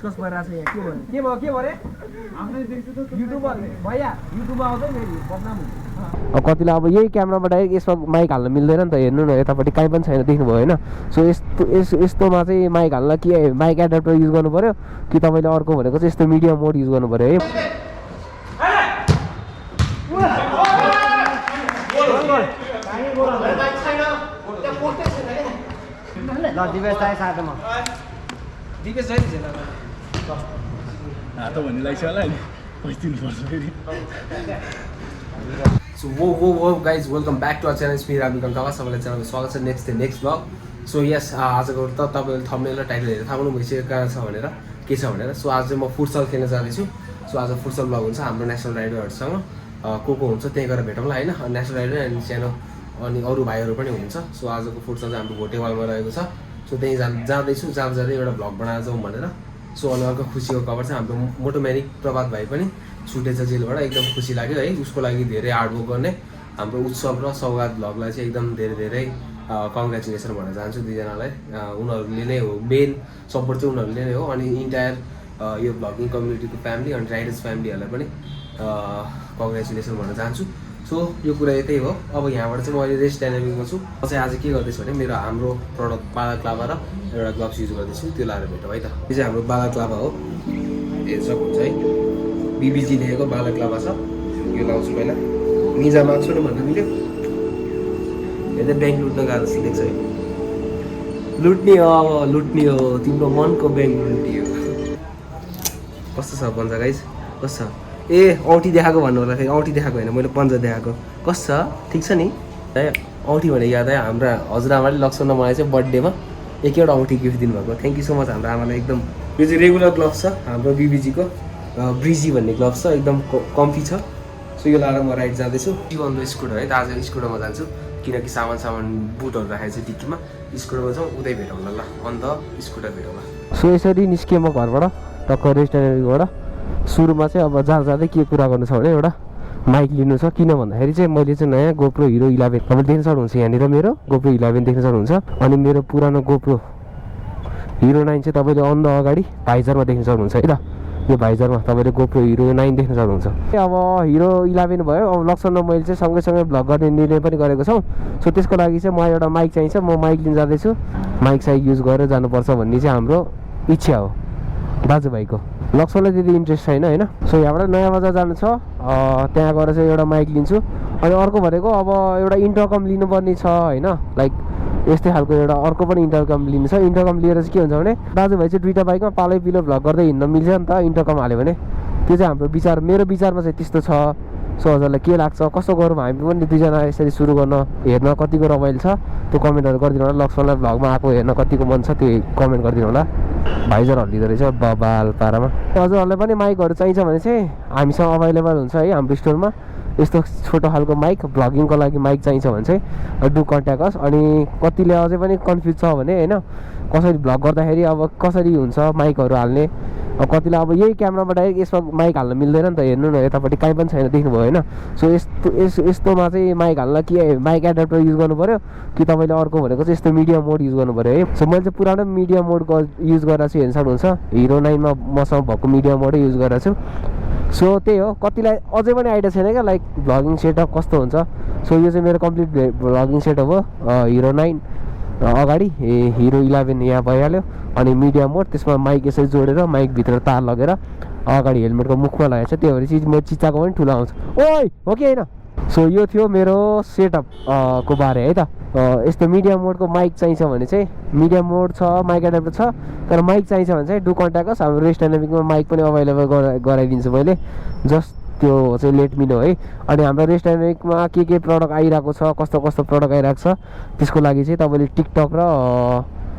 Discuss गरिरहेको छ यहाँ के भयो रे युट्युबर भैया युट्युबमा आउँदै फेरि बदनाम हुन्छ कतिलाई अब यही क्यामेरामा डाइरेक्ट यसमा माइक हाल्न मिल्दैन नि त हेर्नु न यतापट्टि काहीँ पनि छैन देख्नुभयो होइन सो यस्तोमा चाहिँ माइक हाल्न के माइक एडाप्टर युज गर्नु पऱ्यो कि तपाईँले अर्को भनेको चाहिँ यस्तो मिडियम मोड युज गर्नु पऱ्यो है So whoa guys, welcome back to our channel. It's me Ravi Kankawa. सबैलाई च्यानलमा स्वागत छ नेक्स्ट ब्लग. सो यस आजको त तपाईले थम्बनेल र टाइटल हेरेर थाहा पाउनु भइसकेको कहाँ छ भनेर के छ भनेर. सो आज चाहिँ म फुटसल खेल्न जाँदैछु. सो आज फुटसल ब्लग हुन्छ हाम्रो नेसनल राइडरहरुसँग को हुन्छ त्यही गरेर भेटौँला हैन. नेसनल राइडर एन्ड सानो अनि अरु भाइहरु पनि हुनुहुन्छ. सो आजको फुटसल चाहिँ हाम्रो भोटेवालमा रहेको छ. सो त्यही जाँदैछु जाँदै एउटा ब्लग बनाएर जाउँ भनेर. सो अनि अर्को खुसीको खबर चाहिँ हाम्रो मोटोमेनिक प्रभात भाइ पनि छुटेछ जेलबाट. एकदम खुसी लाग्यो है. उसको लागि धेरै हार्डवर्क गर्ने हाम्रो उत्सव र सौगात ब्लगलाई चाहिँ एकदम धेरै कङ्ग्रेचुलेसन भन्न चाहन्छु दुईजनालाई. उनीहरूले नै हो मेन सपोर्ट चाहिँ उनीहरूले नै हो. अनि इन्टायर यो ब्लगिङ कम्युनिटीको फ्यामिली अनि राइडर्स फ्यामिलीहरूलाई पनि कङ्ग्रेचुलेसन भन्न चाहन्छु. सो यो कुरा यतै हो. अब यहाँबाट चाहिँ म अहिले रेस्ट डाइनामिकमा छु. म चाहिँ आज के गर्दैछु भने मेरो हाम्रो प्रडक्ट बालाक्लाभा र एउटा ग्लोभ्स युज गर्दैछु. त्यो लाएर भेटौँ है त. यो चाहिँ हाम्रो बालाक्लाभा हो. हेर्न सक्नुहुन्छ है. बीबीजी लेखेको बालाक्लाभा छ. यो लाउँछु पहिला. निजा माग्छु न भन्न मिल्यो. हेर्दै ब्याङ्क लुट्न गएको जस्तो देख्छ है. लुट्ने हो अब लुट्ने हो. तिम्रो मनको ब्याङ्क लुट्ने हो. कस्तो छ पन्जा गाइस? कस्तो छ? ए औँठी देखाएको भन्नु होला. फेरि औँठी देखाएको होइन मैले पन्जा देखाएको. कस्तो छ? ठिक छ नि? औँठी भने याद आयो हाम्रो हजुरआमाले लक्ष्मण मलाई चाहिँ बर्थडेमा एकवटा औँठी गिफ्ट दिनुभएको. थ्याङ्क यू सो मच हाम्रो आमालाई. एकदम यो चाहिँ रेगुलर ग्लोभ्स छ हाम्रो बीबीजीको ब्रिजी भन्ने ग्लोभ्स छ. एकदम कम्फी छ. सो यो लाएर म राइड जाँदैछु. अन द स्कुटर है त. आज स्कुटरमा जान्छु किनकि सामान बुटहरू राखेको छ डिक्कीमा. स्कुटरमा जाउँ उतै भेटौँला ल. अन द स्कुटर भेटौँला. सो यसरी निस्केँ म घरबाट टक्क रेस्टुरेन्टबाट. सुरुमा चाहिँ अब जाँदै के कुरा गर्नु छ भने एउटा माइक लिनु छ. किन भन्दाखेरि चाहिँ मैले चाहिँ नयाँ गोप्रो हिरो 11 तपाईँले देख्न सक्नुहुन्छ यहाँनिर मेरो गोप्रो 11 देख्न सक्नुहुन्छ. अनि मेरो पुरानो गोप्रो हिरो 9 चाहिँ तपाईँले अन द अगाडि भाइजरमा देख्न सक्नुहुन्छ है त. यो भाइजरमा तपाईँले गोप्रो हिरो 9 देख्न सक्नुहुन्छ. अब हिरो 11 भयो. अब लक्ष्मण र मैले चाहिँ सँगै भ्लग गर्ने निर्णय पनि गरेको छौँ. सो त्यसको लागि चाहिँ मलाई एउटा माइक चाहिन्छ. म माइक लिन जाँदैछु. माइक साइक युज गरेर जानुपर्छ भन्ने चाहिँ हाम्रो इच्छा हो दाजुभाइको. लक्ष्मणलाई त्यति इन्ट्रेस्ट छैन होइन. सो यहाँबाट नयाँ बजार जानु छ. त्यहाँ गएर चाहिँ एउटा माइक लिन्छु. अनि अर्को भनेको अब एउटा इन्टरकम लिनुपर्ने छ होइन. लाइक यस्तै खालको एउटा अर्को पनि इन्टरकम लिनु छ. इन्टरकम लिएर चाहिँ के हुन्छ भने दाजुभाइ चाहिँ दुईवटा बाइकमा पालै पिलो भ्लग गर्दै हिँड्न मिल्छ नि त इन्टरकम हाल्यो भने. त्यो चाहिँ हाम्रो विचार मेरो विचारमा चाहिँ त्यस्तो छ. सो हजुरलाई के लाग्छ कस्तो गरौँ हामी पनि दुईजना यसरी सुरु गर्न हेर्न कतिको रमाइलो छ त्यो कमेन्टहरू गरिदिनु होला. लक्ष्मणलाई भ्लगमा आएको हेर्न कतिको मन छ त्यो कमेन्ट गरिदिनु होला. भाइजर हल्लिँदो रहेछ बबाल पारामा. हजुरहरूलाई पनि माइकहरू चाहिन्छ भने चाहिँ हामीसँग अभाइलेबल हुन्छ है हाम्रो स्टोरमा. यस्तो छोटो खालको माइक भ्लगिङको लागि माइक चाहिन्छ भने चाहिँ डु कन्ट्याक्ट अस. अनि कतिले अझै पनि कन्फ्युज छ भने होइन कसरी भ्लग गर्दाखेरि अब कसरी हुन्छ माइकहरू हाल्ने. कतिलाई अब यही क्यामेरामा डाइरेक्ट यसमा माइक हाल्न मिल्दैन नि त हेर्नु न यतापट्टि काहीँ पनि छैन देख्नुभयो होइन. सो यस्तोमा चाहिँ माइक हाल्न के माइक एडाप्टर युज गर्नु पऱ्यो कि तपाईँले अर्को भनेको चाहिँ यस्तो मिडियम मोड युज गर्नु पऱ्यो है. सो मैले चाहिँ पुरानो मिडियम मोड युज गरेर चाहिँ हेर्न सक्नुहुन्छ. हिरो 9मा मसँग भएको मिडियम मोडै युज गरेर छु. सो त्यही हो. कतिलाई अझै पनि आइडिया छैन क्या लाइक भ्लगिङ सेटअप कस्तो हुन्छ. सो यो चाहिँ मेरो कम्प्लिट भ्लगिङ सेटअप हो. हिरो 9 अगाडि हिरो 11 यहाँ भइहाल्यो. अनि मिडियम मोड त्यसमा माइक यसरी जोडेर माइकभित्र तार लगेर अगाडि हेलमेटको मुखमा लगाएको छ. त्यही भएर चाहिँ म चिच्चाको पनि ठुलो आउँछ. ओइ हो कि होइन. सो यो थियो मेरो सेटअप को बारे है त. यस्तो मिडियम मोडको माइक चाहिन्छ भने चाहिँ मिडियम मोड छ माइक एडाप्टर छ. तर माइक चाहिन्छ भने चाहिँ डु कन्ट्याक्ट अस. हाम्रो रेस्ट डाइनामिकमा माइक पनि अभाइलेबल गराइदिन्छु मैले. जस्ट त्यो चाहिँ लेट मी नो है. अनि हाम्रो रेस्ट डाइनामिकमा के प्रडक्ट आइरहेको छ कस्तो प्रडक्ट आइरहेको छ त्यसको लागि चाहिँ तपाईँले टिकटक र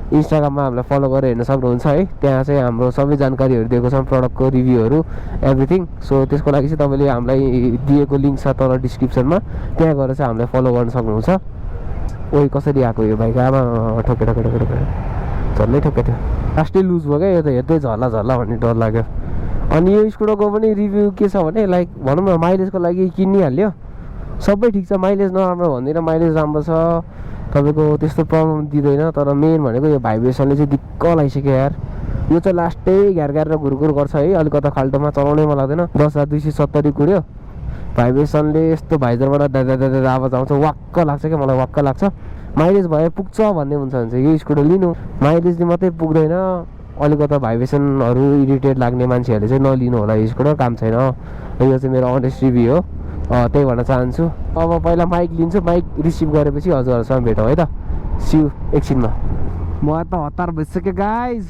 इन्स्टाग्राममा हामीलाई फलो गरेर हेर्न सक्नुहुन्छ है. त्यहाँ चाहिँ हाम्रो सबै जानकारीहरू दिएको छ प्रडक्टको रिभ्यूहरू एभ्रिथिङ. सो त्यसको लागि चाहिँ तपाईँले हामीलाई दिएको लिङ्क छ तल डिस्क्रिप्सनमा. त्यहाँ गएर चाहिँ हामीलाई फलो गर्न सक्नुहुन्छ. ओइ कसरी आएको यो बाइक आमा ठोके झल्लै ठोके थियो. लास्टै लुज भयो क्या यो त. हेर्दै झल्ला भन्ने डर लाग्यो. अनि यो स्कुटरको पनि रिभ्यू के छ भने लाइक भनौँ न माइलेजको लागि किनिहाल्यो सबै ठिक छ. माइलेज नराम्रो भन्दैन माइलेज राम्रो छ. तपाईँको त्यस्तो प्रब्लम दिँदैन. तर मेन भनेको यो भाइब्रेसनले चाहिँ दिक्क लगाइसक्यो यार. यो चाहिँ लास्टै घ्यार र घुरघुर गर्छ है। अलिकता खाल्टोमा चलाउनै मन लाग्दैन। 10,270 कुड्यो। भाइब्रेसनले यस्तो भाइजरबाट दादा आवाज आउँछ, वाक्क लाग्छ क्या, मलाई वाक्क लाग्छ। माइलेज भए पुग्छ भन्ने हुन्छ भने चाहिँ यो स्कुटर लिनु। माइलेजले मात्रै पुग्दैन, अलिकता भाइब्रेसनहरू इरिटेट लाग्ने मान्छेहरूले चाहिँ नलिनु होला, यो स्कुटर काम छैन। यो चाहिँ मेरो अनेस्ट रिभ्यू हो, त्यही भन्न चाहन्छु। अब पहिला माइक लिन्छु, माइक रिसिभ गरेपछि हजुरहरूसँग भेटौँ है त। सिउ एकछिनमा। म त हतार भइसक्यो गाइज,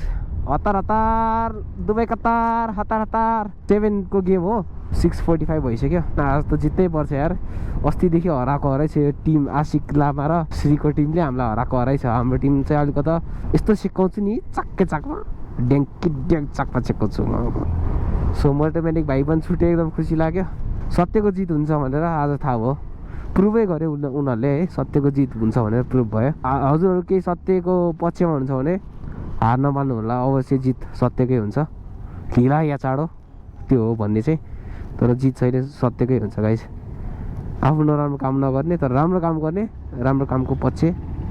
हतार दुबई कतार हतार 7 को गेम हो। 6:45 भइसक्यो। आज त जित्नै पर्छ यार। अस्तिदेखि हराएको हराइ छ यो टिम। आशिक लामा र श्रीको टिमले हामीलाई हराएको हराइ छ। हाम्रो टिम चाहिँ अलिकता यस्तो सिकाउँछु नि, चाक्के चाकमा ड्याङ्की ड्याङ्क चाकमा सिकाउँछु म। सो मोटोमेटिक भाइ पनि छुट्यो, एकदम खुसी लाग्यो। सत्यको जित हुन्छ भनेर आज थाहा भयो, प्रुभै गर्यो उनीहरूले है। सत्यको जित हुन्छ भनेर प्रुभ भयो। हजुरहरू केही सत्यको पक्षमा हुन्छ भने हार नमान्नु होला, अवश्य जित सत्यकै हुन्छ। ढिला या चाँडो त्यो हो भन्ने चाहिँ, तर जित चाहिँ सत्यकै हुन्छ गाइस। आफ्नो नराम्रो काम नगर्ने, तर राम्रो काम गर्ने, राम्रो कामको पक्ष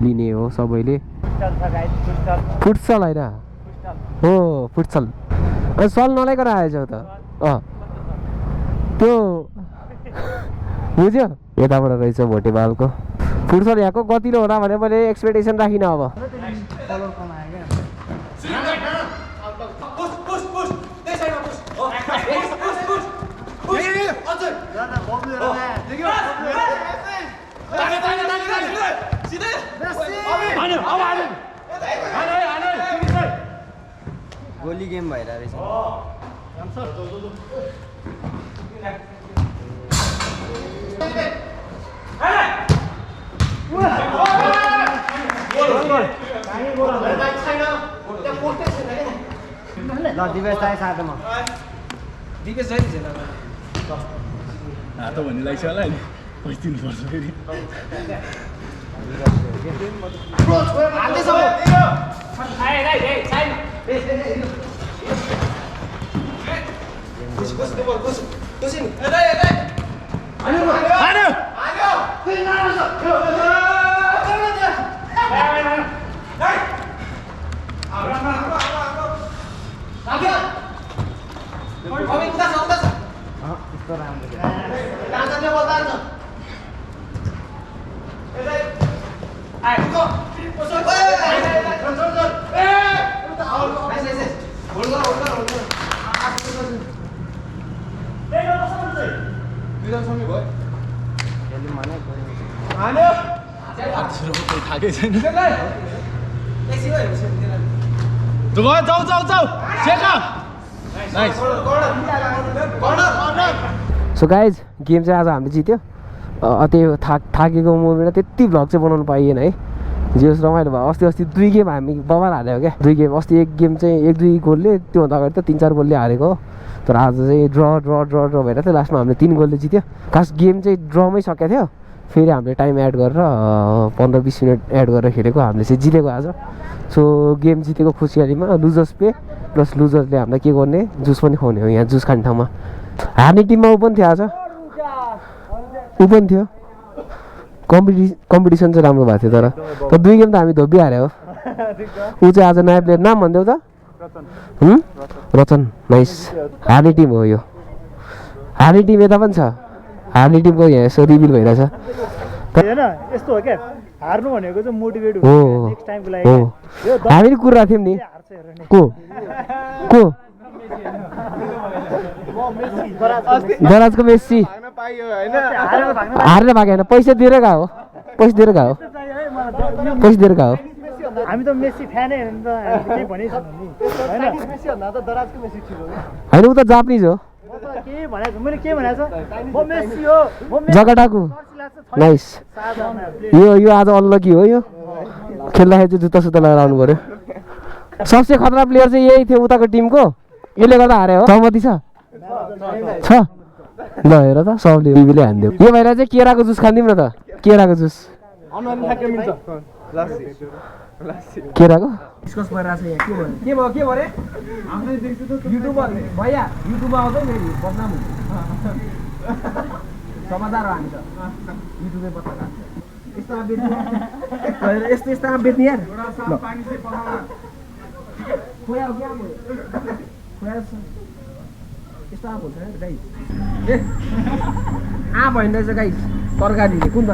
लिने हो सबैले। फुटसल होइन हो, फुटसल। सल नलाइकन आएछ त त्यो बुझ्यो। यताबाट रहेछ भोटेबालको फुटसल। यहाँको गतिलो होला भने मैले एक्सपेक्टेसन राखिनँ। अब गोली गेम भइरहेछ। ल दिवेश दाइ साथमा दिवेश दाइ छैन हात भन्ने लाग्छ होला नि, पैसा दिनुपर्छ फेरि। थाकै छैन। सो गाइज गेम चाहिँ आज हामीले जित्यो। त्यो थाकेको मोमेन्टमा त्यति भ्लग चाहिँ बनाउनु पाइएन है। जे होस् रमाइलो भयो। अस्ति 2 गेम हामी बबाल हाल्यो क्या। 2 गेम, अस्ति 1 गेम चाहिँ 1-2 गोलले, त्योभन्दा अगाडि त 3-4 गोलले हारेको हो। तर आज चाहिँ ड्र भएर थियो। लास्टमा हामीले 3 गोलले जित्यो। खास गेम चाहिँ ड्रमै सकेको थियो। फेरि हामीले टाइम एड गरेर 15-20 मिनट एड गरेर खेलेको, हामीले चाहिँ जितेको आज। सो गेम जितेको खुसियालीमा लुजर्स पे प्लस लुजर्सले हामीलाई के गर्ने, जुस पनि खुवाउने हो। यहाँ जुस खाने ठाउँमा हार्ने टिममा ऊ पनि थियो आज, ऊ पनि थियो। कम्पिटिसन चाहिँ राम्रो भएको थियो। तर 2 गेम त हामी धोबी हार्यो हो। ऊ चाहिँ आज नयाँ प्लेयर, नाम भनिदेऊ त। रतन। नाइस। हार्ने टिम हो यो। हार्ने टिम यता पनि छ। हार्ने टिमको यहाँ यसो रिभिल भइरहेछ हैन। यस्तो हो क्या, हार्नु भनेको चाहिँ मोटिभेट हो। नेक्स्ट टाइमको लागि हामी कुरिरहेको थियौँ नि। को दराजको मेस्सी हारेर भाग्यो होइन, पैसा दिएर गएको हो। हामी त मेस्सी फ्यानै हो नि त, केही भनि छैन नि हैन। मेस्सी भन्दा त दराजको मेस्सी ठिक हो होइन, ऊ त जापानिज हो। के भनेको मैले के भनेको म मेस्सी हो, जगडाको। नाइस। यो आज अनलकी हो। यो खेल्दाखेरि चाहिँ जुत्ता सुत्ता लगाएर आउनु पर्यो। सबसे खतरा प्लेयर चाहिँ यही थियो उताको टिमको, यसले गर्दा हारे हो। सहमति छ ल हेर त, सबले रिभीले हानिदियो। यो भएर चाहिँ केराको जुस खानिदिउँ न त। केराको जुस केराको डिस्कस भइरहेको छ यहाँ। के भयो रे? युट्युबर भैया, युट्युबमा आउँदै फेरि बदनाम हुन्छ। समाचार हो हामी त, युट्युबै पत्रकार। यस्तोमा बेच्ने यार। खोया हो क्या खोया यस्तो आँप हुन्छ गाइस ए आँप होइन रहेछ गाइस तरकारीले कुन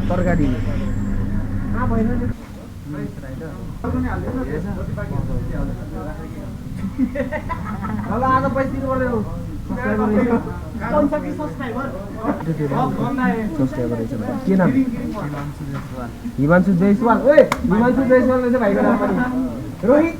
तरकारीले आँप होइन अब आज पैसा दिनु पर्दैन के नाम हिमांशु जयसवाल ओए हिमांशु जयसवाल रहेछ भाइको नाम पनि रोहित